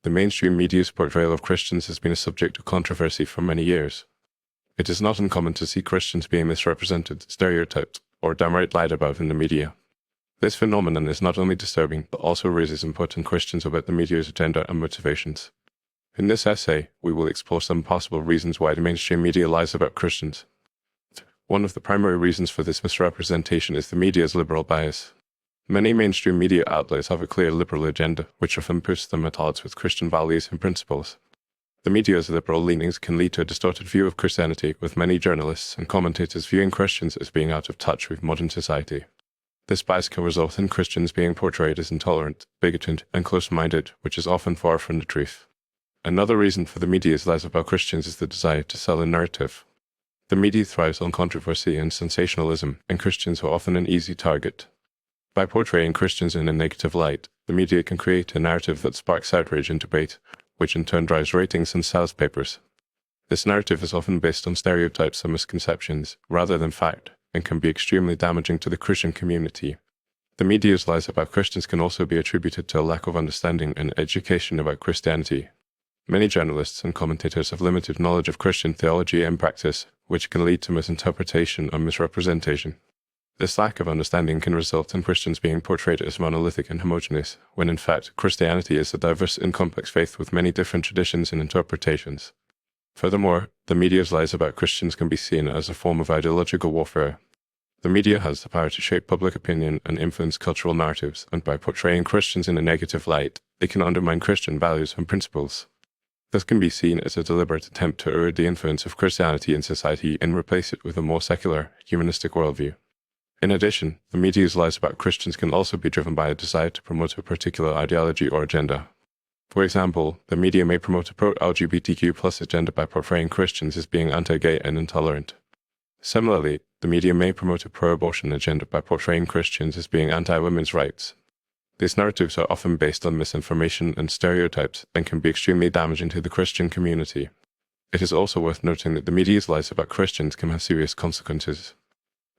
The mainstream media's portrayal of Christians has been a subject of controversy for many years. It is not uncommon to see Christians being misrepresented, stereotyped, or downright lied about in the media. This phenomenon is not only disturbing, but also raises important questions about the media's agenda and motivations. In this essay, we will explore some possible reasons why the mainstream media lies about Christians. One of the primary reasons for this misrepresentation is the media's liberal bias. Many mainstream media outlets have a clear liberal agenda, which often puts them at odds with Christian values and principles. The media's liberal leanings can lead to a distorted view of Christianity, with many journalists and commentators viewing Christians as being out of touch with modern society. This bias can result in Christians being portrayed as intolerant, bigoted, and close-minded, which is often far from the truth. Another reason for the media's lies about Christians is the desire to sell a narrative. The media thrives on controversy and sensationalism, and Christians are often an easy target. By portraying Christians in a negative light, the media can create a narrative that sparks outrage and debate, which in turn drives ratings and sells papers. This narrative is often based on stereotypes and misconceptions, rather than fact, and can be extremely damaging to the Christian community. The media's lies about Christians can also be attributed to a lack of understanding and education about Christianity. Many journalists and commentators have limited knowledge of Christian theology and practice, which can lead to misinterpretation and misrepresentation. This lack of understanding can result in Christians being portrayed as monolithic and homogeneous, when in fact Christianity is a diverse and complex faith with many different traditions and interpretations. Furthermore, the media's lies about Christians can be seen as a form of ideological warfare. The media has the power to shape public opinion and influence cultural narratives, and by portraying Christians in a negative light, they can undermine Christian values and principles. This can be seen as a deliberate attempt to erode the influence of Christianity in society and replace it with a more secular, humanistic worldview. In addition, the media's lies about Christians can also be driven by a desire to promote a particular ideology or agenda. For example, the media may promote a pro-LGBTQ+ agenda by portraying Christians as being anti-gay and intolerant. Similarly, the media may promote a pro-abortion agenda by portraying Christians as being anti-women's rights. These narratives are often based on misinformation and stereotypes and can be extremely damaging to the Christian community. It is also worth noting that the media's lies about Christians can have serious consequences.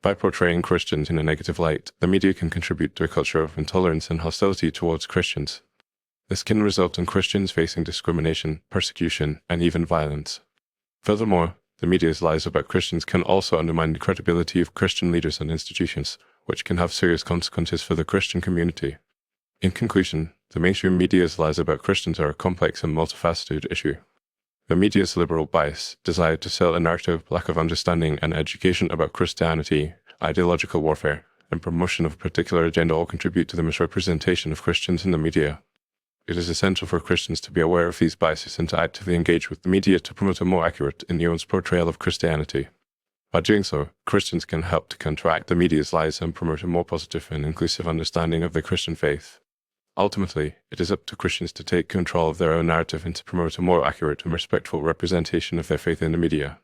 By portraying Christians in a negative light, the media can contribute to a culture of intolerance and hostility towards Christians. This can result in Christians facing discrimination, persecution, and even violence. Furthermore, the media's lies about Christians can also undermine the credibility of Christian leaders and institutions, which can have serious consequences for the Christian community. In conclusion, the mainstream media's lies about Christians are a complex and multifaceted issue. The media's liberal bias, desire to sell a narrative, lack of understanding and education about Christianity, ideological warfare, and promotion of a particular agenda all contribute to the misrepresentation of Christians in the media. It is essential for Christians to be aware of these biases and to actively engage with the media to promote a more accurate and nuanced portrayal of Christianity. By doing so, Christians can help to counteract the media's lies and promote a more positive and inclusive understanding of the Christian faith. Ultimately, it is up to Christians to take control of their own narrative and to promote a more accurate and respectful representation of their faith in the media.